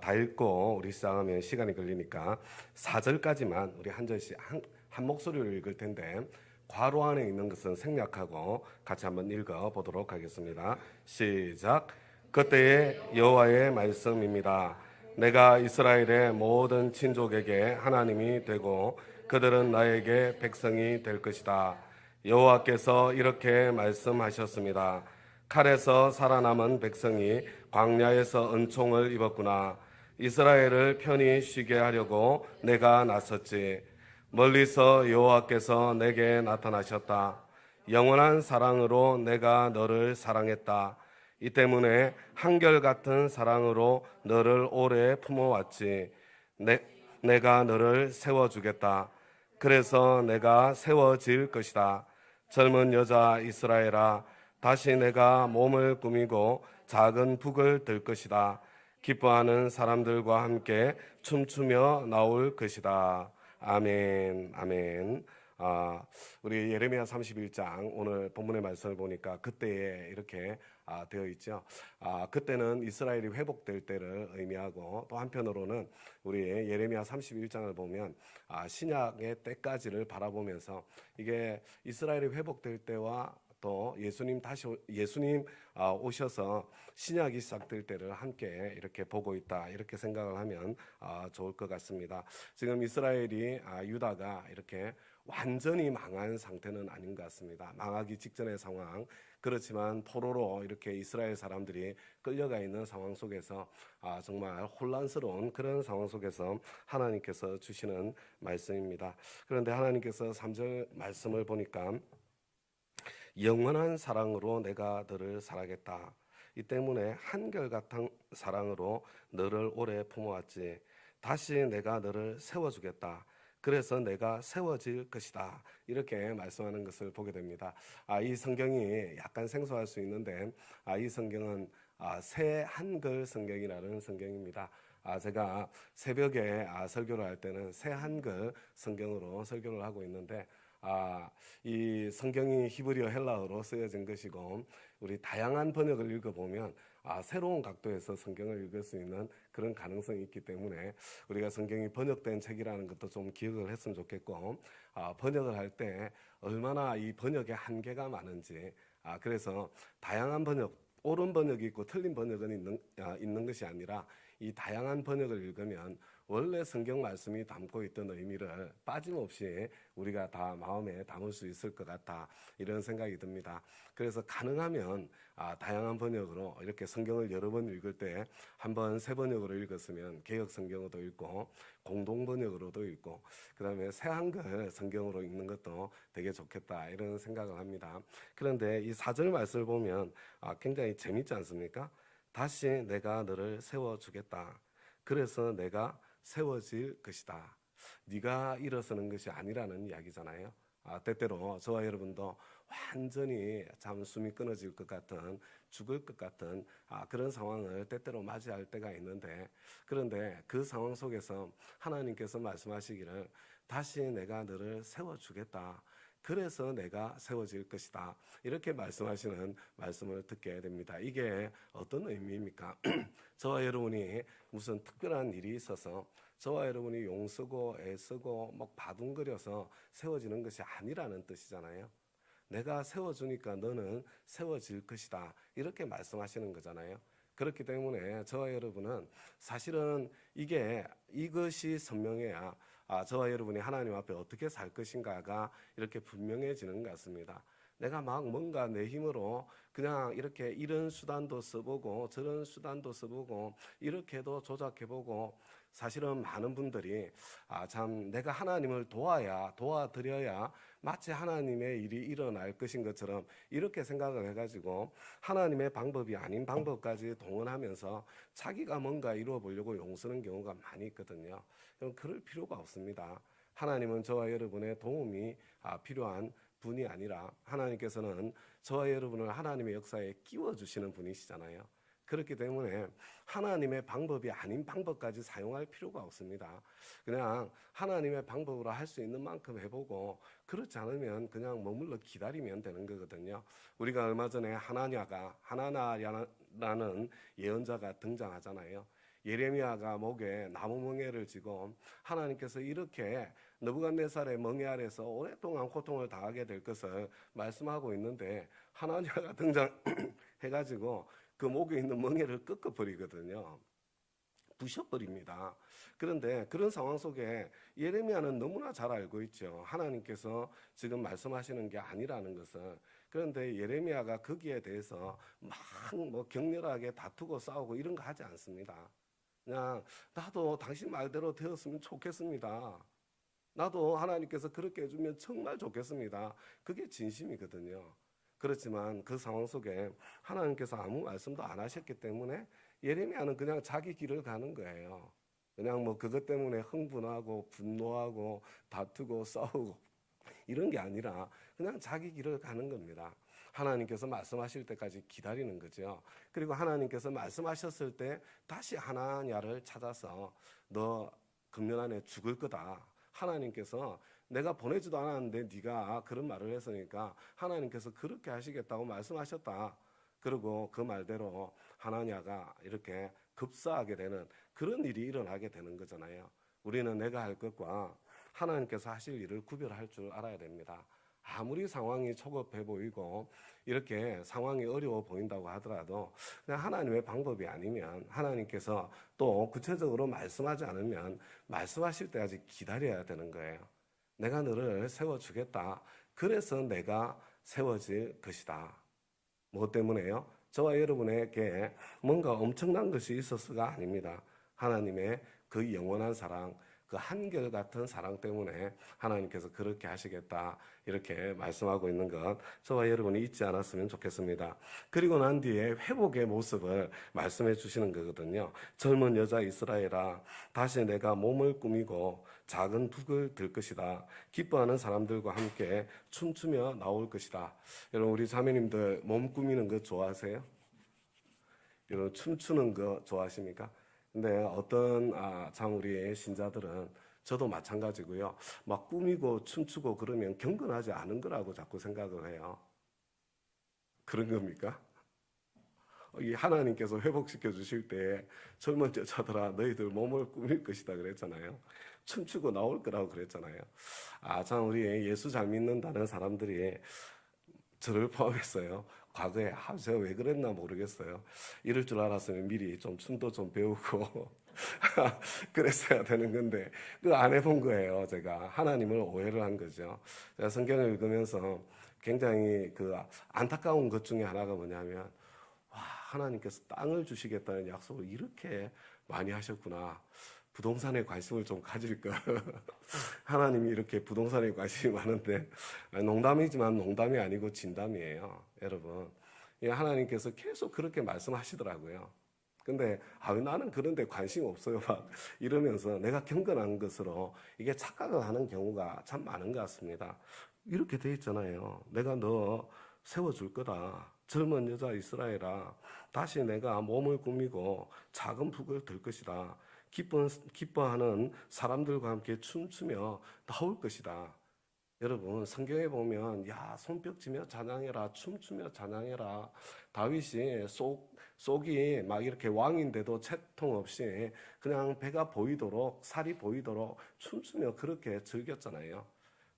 다 읽고 우리 시작하면 시간이 걸리니까 4절까지만 우리 한 절씩 한 목소리로 읽을 텐데 괄호 안에 있는 것은 생략하고 같이 한번 읽어 보도록 하겠습니다. 시작. 그때의 여호와의 말씀입니다. 내가 이스라엘의 모든 친족에게 하나님이 되고 그들은 나에게 백성이 될 것이다. 여호와께서 이렇게 말씀하셨습니다. 칼에서 살아남은 백성이 광야에서 은총을 입었구나. 이스라엘을 편히 쉬게 하려고 내가 나섰지. 멀리서 여호와께서 내게 나타나셨다. 영원한 사랑으로 내가 너를 사랑했다. 이 때문에 한결같은 사랑으로 너를 오래 품어왔지. 내가 너를 세워주겠다. 그래서 내가 세워질 것이다. 젊은 여자 이스라엘아, 다시 내가 몸을 꾸미고 작은 북을 들 것이다. 기뻐하는 사람들과 함께 춤추며 나올 것이다. 아멘, 아멘. 우리 예레미야 31장 오늘 본문의 말씀을 보니까 그때에 이렇게 되어 있죠. 그때는 이스라엘이 회복될 때를 의미하고 또 한편으로는 우리 예레미야 31장을 보면 신약의 때까지를 바라보면서 이게 이스라엘이 회복될 때와 또 예수님 오셔서 신약이 시작될 때를 함께 이렇게 보고 있다, 이렇게 생각을 하면 좋을 것 같습니다. 지금 이스라엘이 유다가 이렇게 완전히 망한 상태는 아닌 것 같습니다. 망하기 직전의 상황, 그렇지만 포로로 이렇게 이스라엘 사람들이 끌려가 있는 상황 속에서 정말 혼란스러운 그런 상황 속에서 하나님께서 주시는 말씀입니다. 그런데 하나님께서 3절 말씀을 보니까 영원한 사랑으로 내가 너를 사랑했다. 이 때문에 한결같은 사랑으로 너를 오래 품어왔지. 다시 내가 너를 세워주겠다. 그래서 내가 세워질 것이다. 이렇게 말씀하는 것을 보게 됩니다. 이 성경이 약간 생소할 수 있는데 이 성경은 새 한글 성경이라는 성경입니다. 제가 새벽에 설교를 할 때는 새 한글 성경으로 설교를 하고 있는데 이 성경이 히브리어 헬라어로 쓰여진 것이고 우리 다양한 번역을 읽어보면 새로운 각도에서 성경을 읽을 수 있는 그런 가능성이 있기 때문에 우리가 성경이 번역된 책이라는 것도 좀 기억을 했으면 좋겠고 번역을 할 때 얼마나 이 번역의 한계가 많은지 그래서 다양한 번역, 옳은 번역이 있고 틀린 번역은 있는 것이 아니라 이 다양한 번역을 읽으면 원래 성경 말씀이 담고 있던 의미를 빠짐없이 우리가 다 마음에 담을 수 있을 것 같다, 이런 생각이 듭니다. 그래서 가능하면 다양한 번역으로 이렇게 성경을 여러 번 읽을 때 한번 새 번역으로 읽었으면 개역 성경으로도 읽고 공동 번역으로도 읽고 그다음에 새 한글 성경으로 읽는 것도 되게 좋겠다, 이런 생각을 합니다. 그런데 이 4절 말씀을 보면 굉장히 재밌지 않습니까? 다시 내가 너를 세워주겠다. 그래서 내가 세워질 것이다. 네가 일어서는 것이 아니라는 이야기잖아요. 때때로 저와 여러분도 완전히 참 숨이 끊어질 것 같은, 죽을 것 같은 그런 상황을 때때로 맞이할 때가 있는데, 그런데 그 상황 속에서 하나님께서 말씀하시기를 다시 내가 너를 세워주겠다. 그래서 내가 세워질 것이다. 이렇게 말씀하시는 말씀을 듣게 됩니다. 이게 어떤 의미입니까? 저와 여러분이 무슨 특별한 일이 있어서 저와 여러분이 용쓰고 애쓰고 막 바둥거려서 세워지는 것이 아니라는 뜻이잖아요. 내가 세워주니까 너는 세워질 것이다, 이렇게 말씀하시는 거잖아요. 그렇기 때문에 저와 여러분은 사실은 이것이 선명해야 저와 여러분이 하나님 앞에 어떻게 살 것인가가 이렇게 분명해지는 것 같습니다. 내가 막 뭔가 내 힘으로 그냥 이렇게 이런 수단도 써보고 저런 수단도 써보고 이렇게도 조작해보고, 사실은 많은 분들이 참 내가 하나님을 도와드려야 마치 하나님의 일이 일어날 것인 것처럼 이렇게 생각을 해가지고 하나님의 방법이 아닌 방법까지 동원하면서 자기가 뭔가 이루어 보려고 용쓰는 경우가 많이 있거든요. 그럴 필요가 없습니다. 하나님은 저와 여러분의 도움이 필요한 분이 아니라 하나님께서는 저와 여러분을 하나님의 역사에 끼워주시는 분이시잖아요. 그렇기 때문에 하나님의 방법이 아닌 방법까지 사용할 필요가 없습니다. 그냥 하나님의 방법으로 할 수 있는 만큼 해보고, 그렇지 않으면 그냥 머물러 기다리면 되는 거거든요. 우리가 얼마 전에 하나나라는 예언자가 등장하잖아요. 예레미야가 목에 나무 멍에를 쥐고 하나님께서 이렇게 느부갓네살의 멍에 아래서 오랫동안 고통을 당하게 될 것을 말씀하고 있는데 하나님가 등장해가지고 그 목에 있는 멍에를 꺾어버리거든요. 부셔버립니다. 그런데 그런 상황 속에 예레미야는 너무나 잘 알고 있죠. 하나님께서 지금 말씀하시는 게 아니라는 것을. 그런데 예레미야가 거기에 대해서 막 뭐 격렬하게 다투고 싸우고 이런 거 하지 않습니다. 그냥 나도 당신 말대로 되었으면 좋겠습니다. 나도 하나님께서 그렇게 해주면 정말 좋겠습니다. 그게 진심이거든요. 그렇지만 그 상황 속에 하나님께서 아무 말씀도 안 하셨기 때문에 예레미야는 그냥 자기 길을 가는 거예요. 그냥 뭐 그것 때문에 흥분하고 분노하고 다투고 싸우고 이런 게 아니라 그냥 자기 길을 가는 겁니다. 하나님께서 말씀하실 때까지 기다리는 거죠. 그리고 하나님께서 말씀하셨을 때 다시 하나냐를 찾아서 너 금년 안에 죽을 거다. 하나님께서 내가 보내지도 않았는데 네가 그런 말을 했으니까 하나님께서 그렇게 하시겠다고 말씀하셨다. 그리고 그 말대로 하나냐가 이렇게 급사하게 되는 그런 일이 일어나게 되는 거잖아요. 우리는 내가 할 것과 하나님께서 하실 일을 구별할 줄 알아야 됩니다. 아무리 상황이 초급해 보이고 이렇게 상황이 어려워 보인다고 하더라도 그냥 하나님의 방법이 아니면 하나님께서 또 구체적으로 말씀하지 않으면 말씀하실 때까지 기다려야 되는 거예요. 내가 너를 세워주겠다. 그래서 내가 세워질 것이다. 뭐 때문에요? 저와 여러분에게 뭔가 엄청난 것이 있어서가 아닙니다. 하나님의 그 영원한 사랑, 그 한결같은 사랑 때문에 하나님께서 그렇게 하시겠다 이렇게 말씀하고 있는 것 저와 여러분이 잊지 않았으면 좋겠습니다. 그리고 난 뒤에 회복의 모습을 말씀해 주시는 거거든요. 젊은 여자 이스라엘아, 다시 내가 몸을 꾸미고 작은 북을 들 것이다. 기뻐하는 사람들과 함께 춤추며 나올 것이다. 여러분, 우리 자매님들 몸 꾸미는 거 좋아하세요? 여러분, 춤추는 거 좋아하십니까? 근데 어떤 참 우리 신자들은 저도 마찬가지고요. 막 꾸미고 춤추고 그러면 경건하지 않은 거라고 자꾸 생각을 해요. 그런 겁니까? 이 하나님께서 회복시켜 주실 때 젊은 여자들아 너희들 몸을 꾸밀 것이다 그랬잖아요. 춤추고 나올 거라고 그랬잖아요. 참 우리 예수 잘 믿는다는 사람들이 저를 포함했어요. 과거에 제가 왜 그랬나 모르겠어요. 이럴 줄 알았으면 미리 좀 춤도 좀 배우고 그랬어야 되는 건데 그 안 해본 거예요. 제가 하나님을 오해를 한 거죠. 제가 성경을 읽으면서 굉장히 그 안타까운 것 중에 하나가 뭐냐면 와, 하나님께서 땅을 주시겠다는 약속을 이렇게 많이 하셨구나. 부동산에 관심을 좀 가질 걸. 하나님이 이렇게 부동산에 관심이 많은데 농담이지만 농담이 아니고 진담이에요. 여러분. 하나님께서 계속 그렇게 말씀하시더라고요. 근데 왜 나는 그런데 관심 없어요 막 이러면서 내가 경건한 것으로 이게 착각을 하는 경우가 참 많은 것 같습니다. 이렇게 돼 있잖아요. 내가 너 세워줄 거다. 젊은 여자 이스라엘아, 다시 내가 몸을 꾸미고 작은 북을 들 것이다. 기뻐하는 사람들과 함께 춤추며 나올 것이다. 여러분, 성경에 보면 손뼉치며 찬양해라, 춤추며 찬양해라. 다윗이 속이 막 이렇게 왕인데도 채통 없이 그냥 배가 보이도록 살이 보이도록 춤추며 그렇게 즐겼잖아요.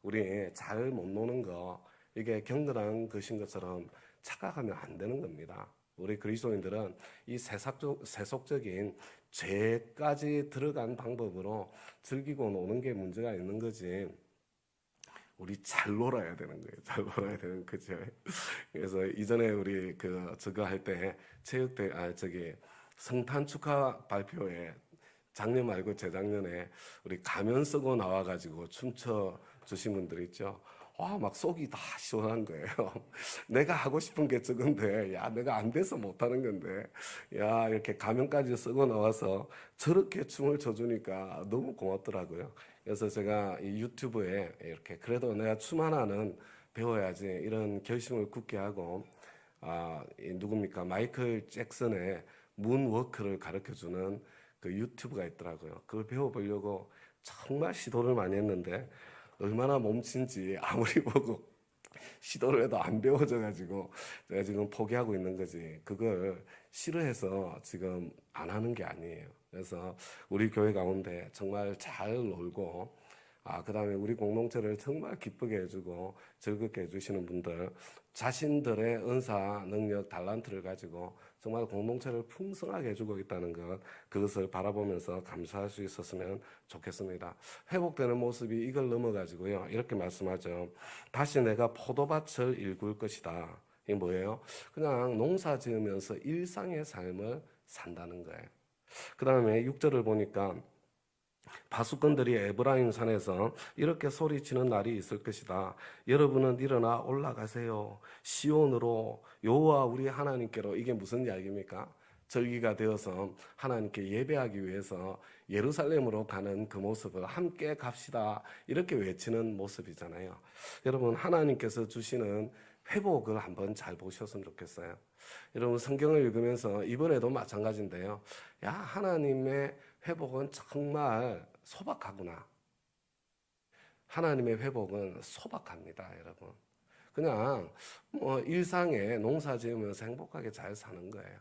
우리 잘 못 노는 거 이게 경건한 것인 것처럼 착각하면 안 되는 겁니다. 우리 그리스도인들은 이 세속적인 죄까지 들어간 방법으로 즐기고 노는 게 문제가 있는 거지. 우리 잘 놀아야 되는 거예요. 잘 놀아야 되는 거죠. 그래서 이전에 우리 저거 할 때 체육대 성탄 축하 발표회 작년 말고 재작년에 우리 가면 쓰고 나와가지고 춤춰 주신 분들 있죠. 막 속이 다 시원한 거예요. 내가 하고 싶은 게 적은데, 내가 안 돼서 못하는 건데, 이렇게 가면까지 쓰고 나와서 저렇게 춤을 춰주니까 너무 고맙더라고요. 그래서 제가 이 유튜브에 이렇게 그래도 내가 춤 하나는 배워야지 이런 결심을 굳게 하고, 누굽니까? 마이클 잭슨의 문워크를 가르쳐 주는 그 유튜브가 있더라고요. 그걸 배워보려고 정말 시도를 많이 했는데, 얼마나 몸친지 아무리 보고 시도를 해도 안 배워져가지고 제가 지금 포기하고 있는 거지. 그걸 싫어해서 지금 안 하는 게 아니에요. 그래서 우리 교회 가운데 정말 잘 놀고, 그다음에 우리 공동체를 정말 기쁘게 해주고 즐겁게 해주시는 분들, 자신들의 은사, 능력, 달란트를 가지고 정말 공동체를 풍성하게 해주고 있다는 것, 그것을 바라보면서 감사할 수 있었으면 좋겠습니다. 회복되는 모습이 이걸 넘어가지고요, 이렇게 말씀하죠. 다시 내가 포도밭을 일굴 것이다. 이게 뭐예요? 그냥 농사 지으면서 일상의 삶을 산다는 거예요. 그 다음에 6절을 보니까 바수꾼들이 에브라임 산에서 이렇게 소리치는 날이 있을 것이다. 여러분은 일어나 올라가세요. 시온으로, 여호와 우리 하나님께로. 이게 무슨 이야기입니까? 절기가 되어서 하나님께 예배하기 위해서 예루살렘으로 가는 그 모습을 함께 갑시다, 이렇게 외치는 모습이잖아요. 여러분, 하나님께서 주시는 회복을 한번 잘 보셨으면 좋겠어요. 여러분, 성경을 읽으면서 이번에도 마찬가지인데요, 야, 하나님의 회복은 정말 소박하구나. 하나님의 회복은 소박합니다, 여러분. 그냥 일상에 농사 지으면서 행복하게 잘 사는 거예요.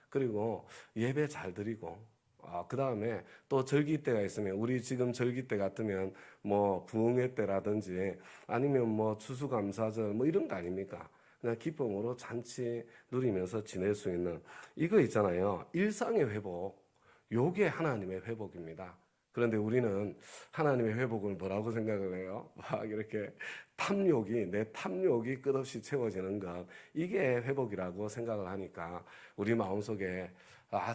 그리고 예배 잘 드리고, 그 다음에 또 절기 때가 있으면, 우리 지금 절기 때 같으면 부흥회 때라든지 아니면 추수감사절 이런 거 아닙니까? 그냥 기쁨으로 잔치 누리면서 지낼 수 있는 이거 있잖아요. 일상의 회복. 요게 하나님의 회복입니다. 그런데 우리는 하나님의 회복을 뭐라고 생각을 해요? 막 이렇게 내 탐욕이 끝없이 채워지는 것, 이게 회복이라고 생각을 하니까 우리 마음속에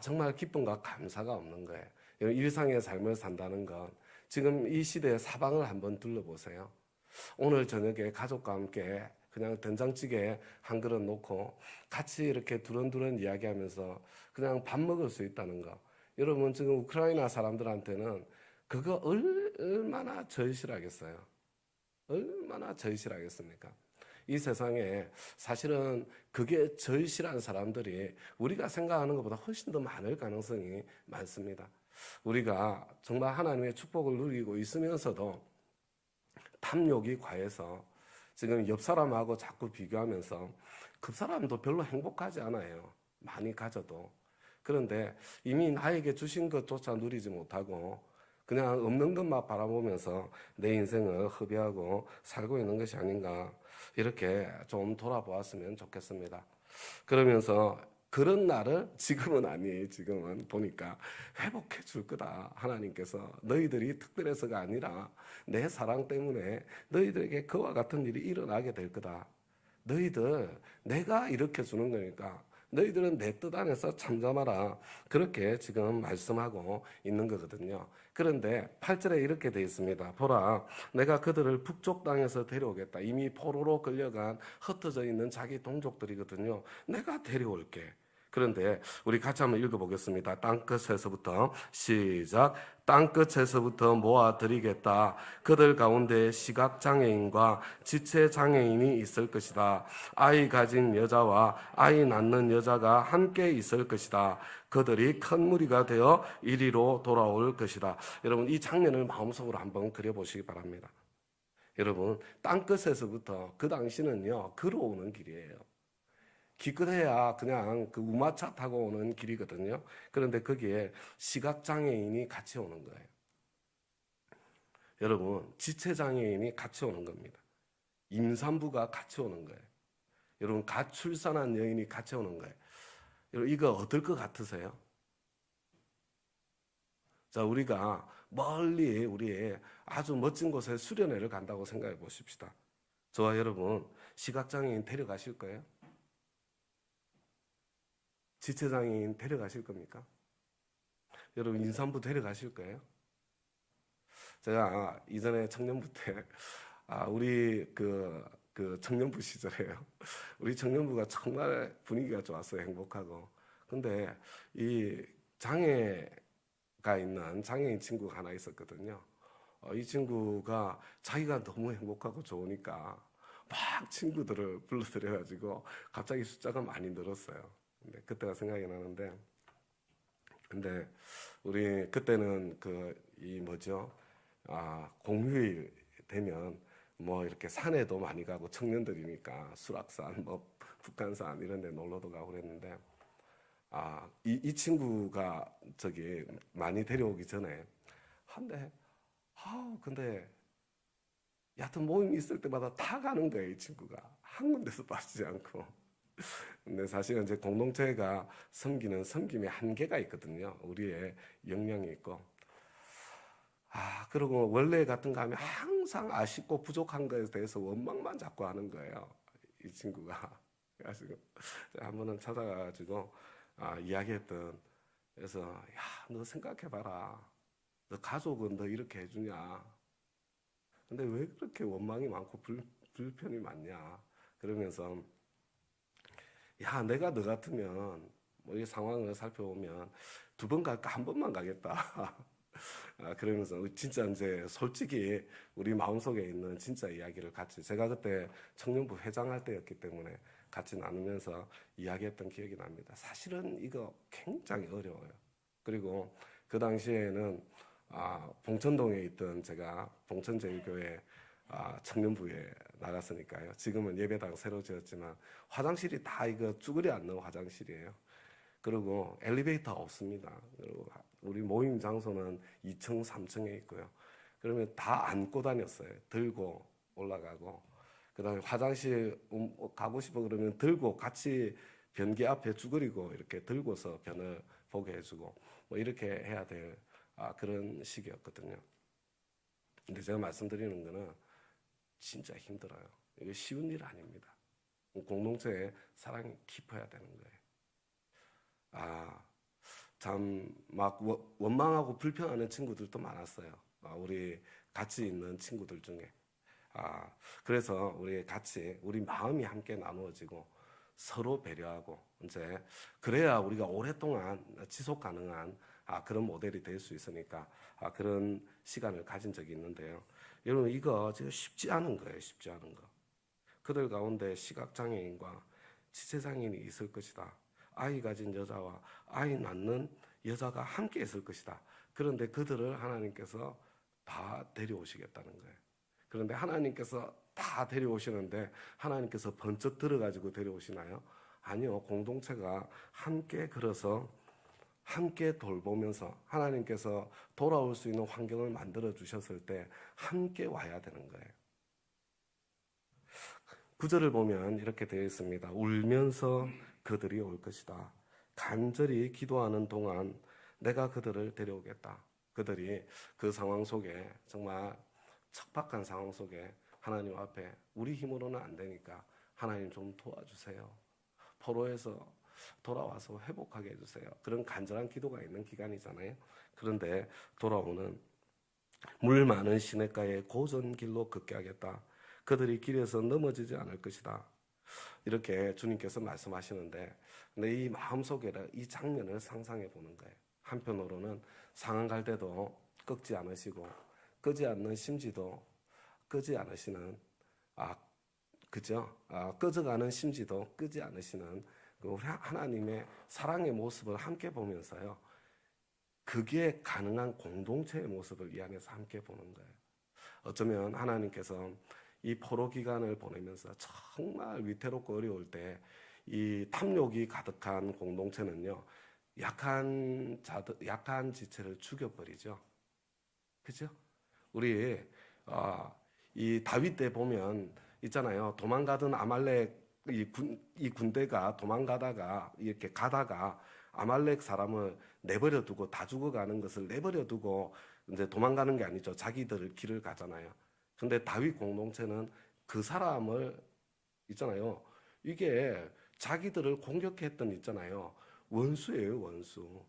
정말 기쁨과 감사가 없는 거예요. 일상의 삶을 산다는 것, 지금 이 시대의 사방을 한번 둘러보세요. 오늘 저녁에 가족과 함께 그냥 된장찌개 한 그릇 놓고 같이 이렇게 두런두런 이야기하면서 그냥 밥 먹을 수 있다는 것. 여러분, 지금 우크라이나 사람들한테는 그거 얼마나 절실하겠어요? 얼마나 절실하겠습니까? 이 세상에 사실은 그게 절실한 사람들이 우리가 생각하는 것보다 훨씬 더 많을 가능성이 많습니다. 우리가 정말 하나님의 축복을 누리고 있으면서도 탐욕이 과해서 지금 옆 사람하고 자꾸 비교하면서 그 사람도 별로 행복하지 않아요. 많이 가져도. 그런데 이미 나에게 주신 것조차 누리지 못하고 그냥 없는 것만 바라보면서 내 인생을 허비하고 살고 있는 것이 아닌가, 이렇게 좀 돌아보았으면 좋겠습니다. 그러면서 그런 날을 지금은 보니까 회복해 줄 거다. 하나님께서 너희들이 특별해서가 아니라 내 사랑 때문에 너희들에게 그와 같은 일이 일어나게 될 거다. 너희들 내가 일으켜 주는 거니까 너희들은 내 뜻 안에서 잠잠하라. 그렇게 지금 말씀하고 있는 거거든요. 그런데 8절에 이렇게 되어 있습니다. 보라, 내가 그들을 북쪽 땅에서 데려오겠다. 이미 포로로 끌려간 흩어져 있는 자기 동족들이거든요. 내가 데려올게. 그런데 우리 같이 한번 읽어보겠습니다. 땅끝에서부터 시작. 땅끝에서부터 모아드리겠다. 그들 가운데 시각장애인과 지체장애인이 있을 것이다. 아이 가진 여자와 아이 낳는 여자가 함께 있을 것이다. 그들이 큰 무리가 되어 이리로 돌아올 것이다. 여러분, 이 장면을 마음속으로 한번 그려보시기 바랍니다. 여러분, 땅끝에서부터, 그 당시는요, 걸어오는 길이에요. 기껏해야 그냥 그 우마차 타고 오는 길이거든요. 그런데 거기에 시각장애인이 같이 오는 거예요. 여러분, 지체장애인이 같이 오는 겁니다. 임산부가 같이 오는 거예요. 여러분, 갓 출산한 여인이 같이 오는 거예요. 여러분, 이거 어떨 것 같으세요? 자, 우리가 멀리 우리의 아주 멋진 곳에 수련회를 간다고 생각해 보십시다. 저와 여러분, 시각장애인 데려가실 거예요? 지체장애인 데려가실 겁니까? 여러분, 임산부 데려가실 거예요? 제가 이전에 청년부 때, 우리 그 청년부 시절에요. 우리 청년부가 정말 분위기가 좋았어요. 행복하고. 근데 이 장애가 있는 장애인 친구가 하나 있었거든요. 이 친구가 자기가 너무 행복하고 좋으니까 막 친구들을 불러들여가지고 갑자기 숫자가 많이 늘었어요. 근데 그때가 생각이 나는데, 근데 우리 그때는 공휴일 되면 이렇게 산에도 많이 가고 청년들이니까 수락산, 북한산 이런 데 놀러도 가고 그랬는데, 이 친구가 저기 많이 데려오기 전에 한데 근데 여하튼 모임이 있을 때마다 다 가는 거예요, 이 친구가. 한 군데서 빠지지 않고. 근데 사실은 이제 공동체가 섬기는 섬김의 한계가 있거든요. 우리의 역량이 있고. 그리고 원래 같은 거 하면 항상 아쉽고 부족한 거에 대해서 원망만 자꾸 하는 거예요. 이 친구가. 그래가지고 한 번은 찾아가가지고 이야기했던. 그래서 야, 너 생각해봐라. 너 가족은 너 이렇게 해주냐? 근데 왜 그렇게 원망이 많고 불편이 많냐? 그러면서 야, 내가 너 같으면 뭐 이 상황을 살펴보면 두 번 갈까 한 번만 가겠다. 그러면서 진짜 이제 솔직히 우리 마음속에 있는 진짜 이야기를 같이 제가 그때 청년부 회장할 때였기 때문에 같이 나누면서 이야기했던 기억이 납니다. 사실은 이거 굉장히 어려워요. 그리고 그 당시에는 봉천동에 있던 제가 봉천제일교회 청년부에 나갔으니까요. 지금은 예배당 새로 지었지만 화장실이 다 이거 쭈그리 앉는 화장실이에요. 그리고 엘리베이터 없습니다. 그리고 우리 모임 장소는 2층, 3층에 있고요. 그러면 다 안고 다녔어요. 들고 올라가고. 그다음에 화장실 가고 싶어 그러면 들고 같이 변기 앞에 쭈그리고 이렇게 들고서 변을 보게 해주고 뭐 이렇게 해야 될 그런 시기였거든요. 근데 제가 말씀드리는 거는 진짜 힘들어요. 이게 쉬운 일 아닙니다. 공동체에 사랑이 깊어야 되는 거예요. 참 막 원망하고 불평하는 친구들도 많았어요. 우리 같이 있는 친구들 중에. 그래서 우리 같이 우리 마음이 함께 나누어지고 서로 배려하고 이제 그래야 우리가 오랫동안 지속 가능한 그런 모델이 될 수 있으니까 그런 시간을 가진 적이 있는데요. 여러분 이거 지금 쉽지 않은 거예요. 쉽지 않은 거. 그들 가운데 시각장애인과 지체장애인이 있을 것이다. 아이 가진 여자와 아이 낳는 여자가 함께 있을 것이다. 그런데 그들을 하나님께서 다 데려오시겠다는 거예요. 그런데 하나님께서 다 데려오시는데 하나님께서 번쩍 들어가지고 데려오시나요? 아니요. 공동체가 함께 걸어서 함께 돌보면서 하나님께서 돌아올 수 있는 환경을 만들어 주셨을 때 함께 와야 되는 거예요. 구절을 보면 이렇게 되어 있습니다. 울면서 그들이 올 것이다. 간절히 기도하는 동안 내가 그들을 데려오겠다. 그들이 그 상황 속에 정말 척박한 상황 속에 하나님 앞에 우리 힘으로는 안 되니까 하나님 좀 도와주세요. 포로에서 돌아와서 회복하게 해주세요. 그런 간절한 기도가 있는 기간이잖아요. 그런데 돌아오는 물 많은 시냇가에 고전길로 걷게 하겠다. 그들이 길에서 넘어지지 않을 것이다. 이렇게 주님께서 말씀하시는데 내 이 마음속에 이 장면을 상상해 보는 거예요. 한편으로는 상한 갈 때도 꺾지 않으시고 끄지 않는 심지도 끄지 않으시는 그죠? 꺼져가는 심지도 끄지 않으시는 그 하나님의 사랑의 모습을 함께 보면서요. 그게 가능한 공동체의 모습을 이 안에서 함께 보는 거예요. 어쩌면 하나님께서 이 포로 기간을 보내면서 정말 위태롭고 어려울 때 이 탐욕이 가득한 공동체는요, 약한 지체를 죽여버리죠. 그죠? 우리 이 다윗 때 보면 있잖아요. 도망가던 아말렉 이 군대가 도망가다가 이렇게 가다가 아말렉 사람을 내버려 두고 다 죽어가는 것을 내버려 두고 이제 도망가는 게 아니죠. 자기들 길을 가잖아요. 근데 다윗 공동체는 그 사람을 있잖아요. 이게 자기들을 공격했던 있잖아요. 원수예요, 원수.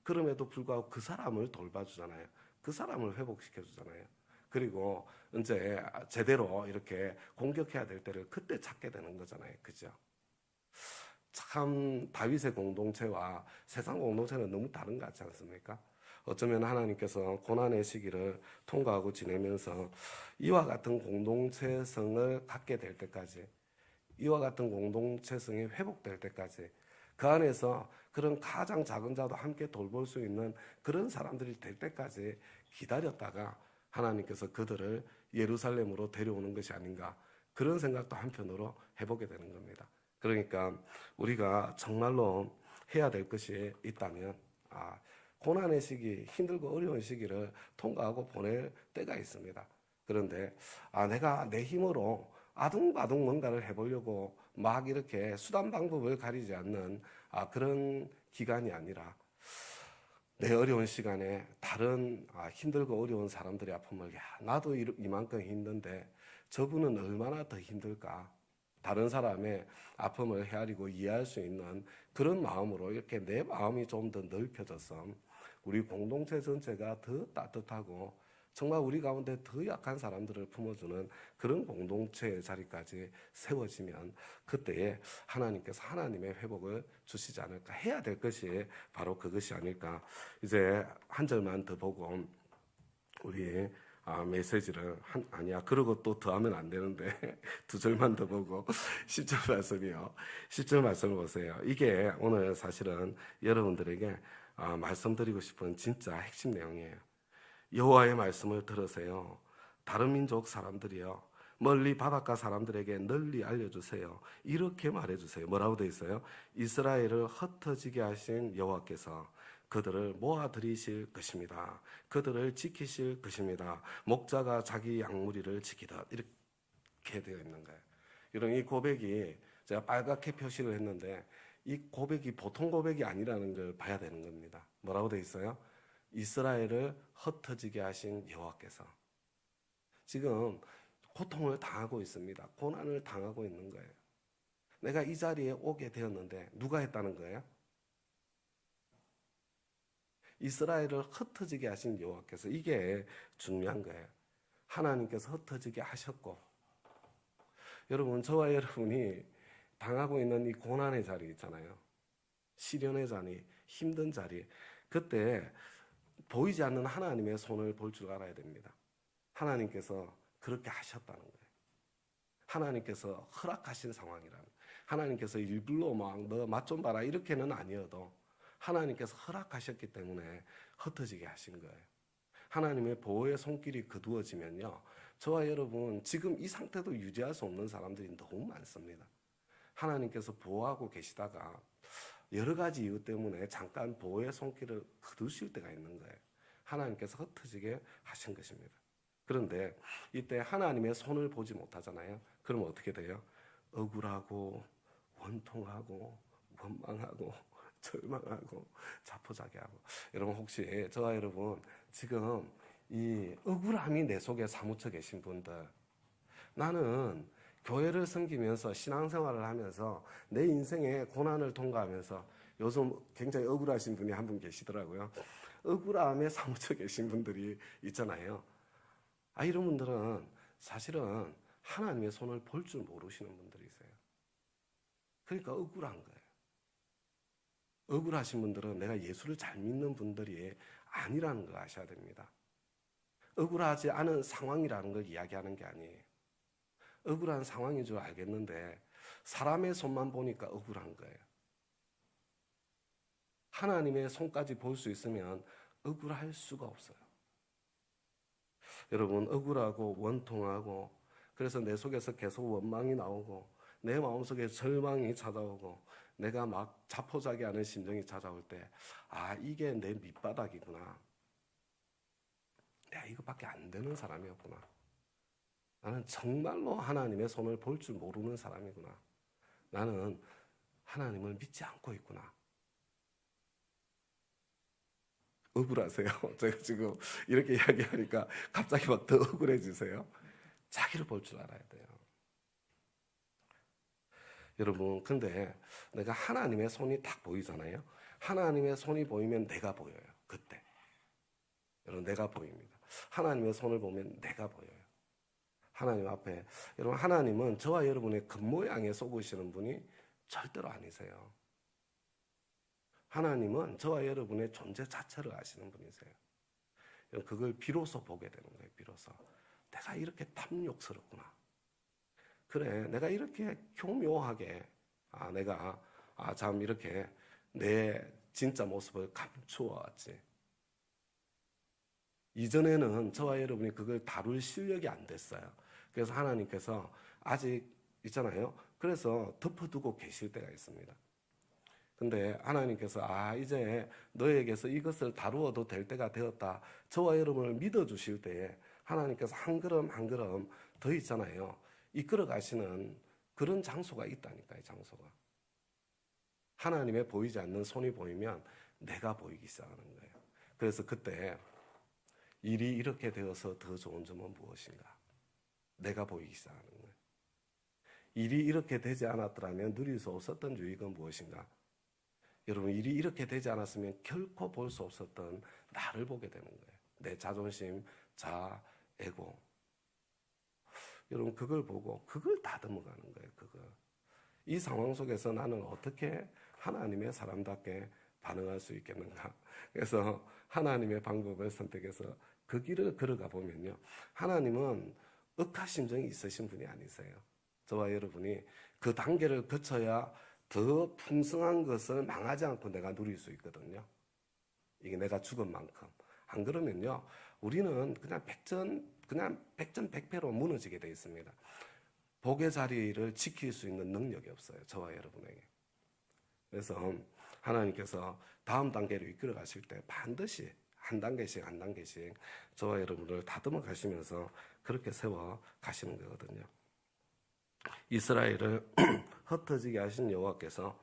그럼에도 불구하고 그 사람을 돌봐주잖아요. 그 사람을 회복시켜주잖아요. 그리고 이제 제대로 이렇게 공격해야 될 때를 그때 찾게 되는 거잖아요. 그죠? 참 다윗의 공동체와 세상 공동체는 너무 다른 것 같지 않습니까? 어쩌면 하나님께서 고난의 시기를 통과하고 지내면서 이와 같은 공동체성을 갖게 될 때까지, 이와 같은 공동체성이 회복될 때까지, 그 안에서 그런 가장 작은 자도 함께 돌볼 수 있는 그런 사람들이 될 때까지 기다렸다가 하나님께서 그들을 예루살렘으로 데려오는 것이 아닌가, 그런 생각도 한편으로 해보게 되는 겁니다. 그러니까 우리가 정말로 해야 될 것이 있다면 고난의 시기, 힘들고 어려운 시기를 통과하고 보낼 때가 있습니다. 그런데 내가 내 힘으로 아둥바둥 뭔가를 해보려고 막 이렇게 수단 방법을 가리지 않는 그런 기간이 아니라 내 어려운 시간에 다른 힘들고 어려운 사람들의 아픔을 나도 이만큼 힘든데 저분은 얼마나 더 힘들까? 다른 사람의 아픔을 헤아리고 이해할 수 있는 그런 마음으로 이렇게 내 마음이 좀 더 넓혀져서 우리 공동체 전체가 더 따뜻하고 정말 우리 가운데 더 약한 사람들을 품어주는 그런 공동체의 자리까지 세워지면 그때에 하나님께서 하나님의 회복을 주시지 않을까. 해야 될 것이 바로 그것이 아닐까. 이제 한 절만 더 보고 우리 메시지를 아니야 그러고 또 더하면 안 되는데 두 절만 더 보고 10절 말씀이요. 10절 말씀을 보세요. 이게 오늘 사실은 여러분들에게 말씀드리고 싶은 진짜 핵심 내용이에요. 여호와의 말씀을 들으세요. 다른 민족 사람들이요, 멀리 바닷가 사람들에게 널리 알려주세요. 이렇게 말해주세요. 뭐라고 되어 있어요? 이스라엘을 흩어지게 하신 여호와께서 그들을 모아들이실 것입니다. 그들을 지키실 것입니다. 목자가 자기 양무리를 지키듯 이렇게 되어 있는 거예요. 이런 이 고백이 제가 빨갛게 표시를 했는데 이 고백이 보통 고백이 아니라는 걸 봐야 되는 겁니다. 뭐라고 되어 있어요? 이스라엘을 흩어지게 하신 여호와께서 지금 고통을 당하고 있습니다. 고난을 당하고 있는 거예요. 내가 이 자리에 오게 되었는데 누가 했다는 거예요? 이스라엘을 흩어지게 하신 여호와께서. 이게 중요한 거예요. 하나님께서 흩어지게 하셨고, 여러분 저와 여러분이 당하고 있는 이 고난의 자리 있잖아요. 시련의 자리, 힘든 자리, 그때 보이지 않는 하나님의 손을 볼 줄 알아야 됩니다. 하나님께서 그렇게 하셨다는 거예요. 하나님께서 허락하신 상황이라는, 하나님께서 일부러 막 너 맛 좀 봐라 이렇게는 아니어도 하나님께서 허락하셨기 때문에 흩어지게 하신 거예요. 하나님의 보호의 손길이 거두어지면요, 저와 여러분 지금 이 상태도 유지할 수 없는 사람들이 너무 많습니다. 하나님께서 보호하고 계시다가 여러 가지 이유 때문에 잠깐 보호의 손길을 거두실 때가 있는 거예요. 하나님께서 흩어지게 하신 것입니다. 그런데 이때 하나님의 손을 보지 못하잖아요. 그럼 어떻게 돼요? 억울하고 원통하고 원망하고 절망하고 자포자기하고. 여러분 혹시 저와 여러분 지금 이 억울함이 내 속에 사무쳐 계신 분들, 나는 교회를 섬기면서 신앙생활을 하면서 내 인생의 고난을 통과하면서 요즘 굉장히 억울하신 분이 한 분 계시더라고요. 억울함에 사무쳐 계신 분들이 있잖아요. 이런 분들은 사실은 하나님의 손을 볼 줄 모르시는 분들이세요. 그러니까 억울한 거예요. 억울하신 분들은 내가 예수를 잘 믿는 분들이 아니라는 걸 아셔야 됩니다. 억울하지 않은 상황이라는 걸 이야기하는 게 아니에요. 억울한 상황인 줄 알겠는데 사람의 손만 보니까 억울한 거예요. 하나님의 손까지 볼 수 있으면 억울할 수가 없어요. 여러분 억울하고 원통하고 그래서 내 속에서 계속 원망이 나오고 내 마음속에 절망이 찾아오고 내가 막 자포자기하는 심정이 찾아올 때 이게 내 밑바닥이구나. 내가 이거밖에 안 되는 사람이었구나. 나는 정말로 하나님의 손을 볼 줄 모르는 사람이구나. 나는 하나님을 믿지 않고 있구나. 억울하세요? 제가 지금 이렇게 이야기하니까 갑자기 막 더 억울해지세요? 자기를 볼 줄 알아야 돼요. 여러분, 근데 내가 하나님의 손이 딱 보이잖아요. 하나님의 손이 보이면 내가 보여요. 그때. 여러분, 내가 보입니다. 하나님의 손을 보면 내가 보여요. 하나님 앞에. 여러분, 하나님은 저와 여러분의 겉모양에 속으시는 분이 절대로 아니세요. 하나님은 저와 여러분의 존재 자체를 아시는 분이세요. 그걸 비로소 보게 되는 거예요. 비로소. 내가 이렇게 탐욕스럽구나. 그래, 내가 이렇게 교묘하게 내가 참 이렇게 내 진짜 모습을 감추어 왔지. 이전에는 저와 여러분이 그걸 다룰 실력이 안 됐어요. 그래서 하나님께서 아직 있잖아요. 그래서 덮어두고 계실 때가 있습니다. 근데 하나님께서 이제 너에게서 이것을 다루어도 될 때가 되었다. 저와 여러분을 믿어주실 때에 하나님께서 한 걸음 한 걸음 더 있잖아요. 이끌어 가시는 그런 장소가 있다니까요. 장소가. 하나님의 보이지 않는 손이 보이면 내가 보이기 시작하는 거예요. 그래서 그때 일이 이렇게 되어서 더 좋은 점은 무엇인가? 내가 보이기 시작하는 거예요. 일이 이렇게 되지 않았더라면 누릴 수 없었던 유익은 무엇인가? 여러분, 일이 이렇게 되지 않았으면 결코 볼 수 없었던 나를 보게 되는 거예요. 내 자존심, 자아, 에고. 여러분, 그걸 보고 그걸 다듬어가는 거예요. 그걸. 이 상황 속에서 나는 어떻게 하나님의 사람답게 반응할 수 있겠는가? 그래서 하나님의 방법을 선택해서 그 길을 걸어가 보면요, 하나님은 억하심정이 있으신 분이 아니세요. 저와 여러분이 그 단계를 거쳐야 더 풍성한 것을 망하지 않고 내가 누릴 수 있거든요. 이게 내가 죽은 만큼. 안 그러면요, 우리는 그냥 백전백패로 무너지게 되어 있습니다. 복의 자리를 지킬 수 있는 능력이 없어요. 저와 여러분에게. 그래서 하나님께서 다음 단계로 이끌어 가실 때 반드시 한 단계씩 저와 여러분을 다듬어 가시면서 그렇게 세워 가시는 거거든요. 이스라엘을 흩어지게 하신 여호와께서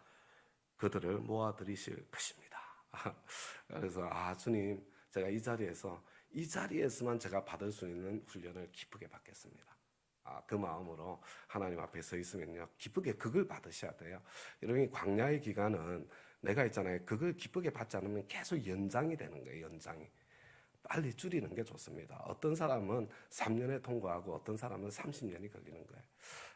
그들을 모아들이실 것입니다. 그래서 주님, 제가 이 자리에서만 제가 받을 수 있는 훈련을 기쁘게 받겠습니다. 그 마음으로 하나님 앞에 서 있으면요, 기쁘게 그걸 받으셔야 돼요. 여러분, 광야의 기간은 내가 있잖아요, 그걸 기쁘게 받지 않으면 계속 연장이 되는 거예요. 연장이. 빨리 줄이는 게 좋습니다. 어떤 사람은 3년에 통과하고 어떤 사람은 30년이 걸리는 거예요.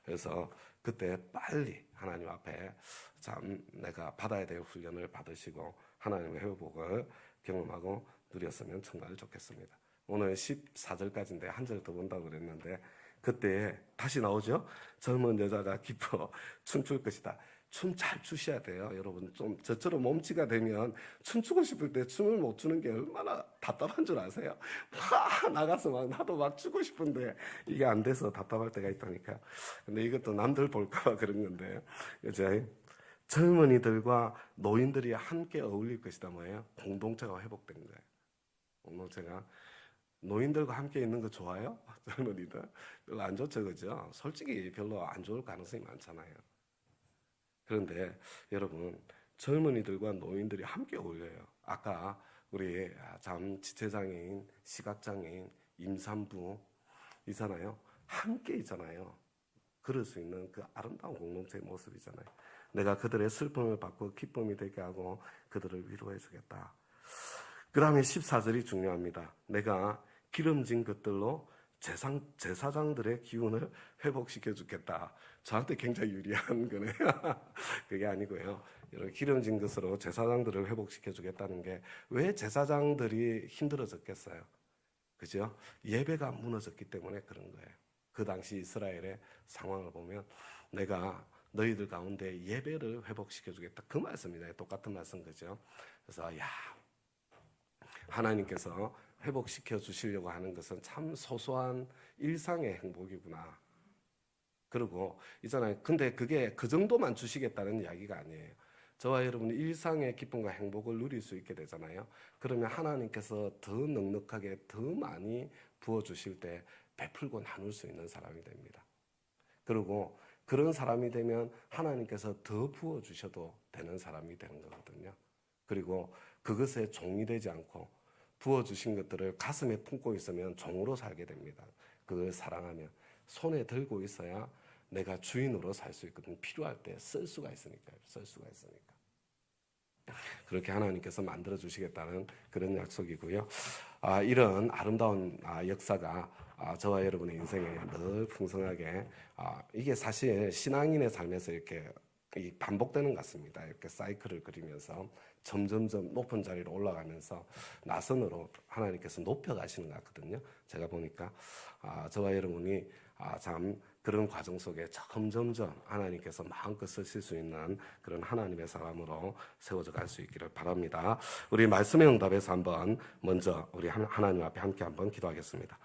그래서 그때 빨리 하나님 앞에 참 내가 받아야 될 훈련을 받으시고 하나님의 회복을 경험하고 누렸으면 정말 좋겠습니다. 오늘 14절까지인데 한 절 더 본다고 그랬는데, 그때 다시 나오죠. 젊은 여자가 기뻐 춤출 것이다. 춤 잘 추셔야 돼요. 여러분, 좀 저처럼 몸치가 되면 춤추고 싶을 때 춤을 못 추는 게 얼마나 답답한 줄 아세요? 나가서 나도 막 추고 싶은데 이게 안 돼서 답답할 때가 있다니까요. 근데 이것도 남들 볼까봐 그런 건데, 이제 젊은이들과 노인들이 함께 어울릴 것이다. 뭐예요? 공동체가 회복된 거예요. 공동체가. 노인들과 함께 있는 거 좋아요? 젊은이들 별로 안 좋죠, 그죠? 솔직히 별로 안 좋을 가능성이 많잖아요. 그런데 여러분, 젊은이들과 노인들이 함께 어울려요. 아까 우리 지체장애인, 시각장애인, 임산부 있잖아요. 함께 있잖아요. 그럴 수 있는 그 아름다운 공동체의 모습이잖아요. 내가 그들의 슬픔을 받고 기쁨이 되게 하고 그들을 위로해 주겠다. 그 다음에 14절이 중요합니다. 내가 기름진 것들로 제사장들의 기운을 회복시켜 주겠다. 저한테 굉장히 유리한 거네요. 그게 아니고요. 이런 기름진 것으로 제사장들을 회복시켜 주겠다는 게 왜 제사장들이 힘들어졌겠어요? 그죠? 예배가 무너졌기 때문에 그런 거예요. 그 당시 이스라엘의 상황을 보면 내가 너희들 가운데 예배를 회복시켜 주겠다. 그 말씀이다. 똑같은 말씀, 그죠? 그래서 하나님께서 회복시켜 주시려고 하는 것은 참 소소한 일상의 행복이구나. 그리고 있잖아요. 근데 그게 그 정도만 주시겠다는 이야기가 아니에요. 저와 여러분이 일상의 기쁨과 행복을 누릴 수 있게 되잖아요. 그러면 하나님께서 더 넉넉하게 더 많이 부어주실 때 베풀고 나눌 수 있는 사람이 됩니다. 그리고 그런 사람이 되면 하나님께서 더 부어주셔도 되는 사람이 되는 거거든요. 그리고 그것에 종이 되지 않고 부어주신 것들을 가슴에 품고 있으면 종으로 살게 됩니다. 그걸 사랑하면 손에 들고 있어야 내가 주인으로 살 수 있거든요. 필요할 때 쓸 수가 있으니까요. 그렇게 하나님께서 만들어 주시겠다는 그런 약속이고요. 이런 아름다운 역사가 저와 여러분의 인생에 늘 풍성하게 이게 사실 신앙인의 삶에서 이렇게 반복되는 것 같습니다. 이렇게 사이클을 그리면서 점점점 높은 자리로 올라가면서 나선으로 하나님께서 높여가시는 것 같거든요. 제가 보니까 저와 여러분이 참 그런 과정 속에 점점점 하나님께서 마음껏 쓰실 수 있는 그런 하나님의 사람으로 세워져 갈 수 있기를 바랍니다. 우리 말씀의 응답에서 한번 먼저 우리 하나님 앞에 함께 한번 기도하겠습니다.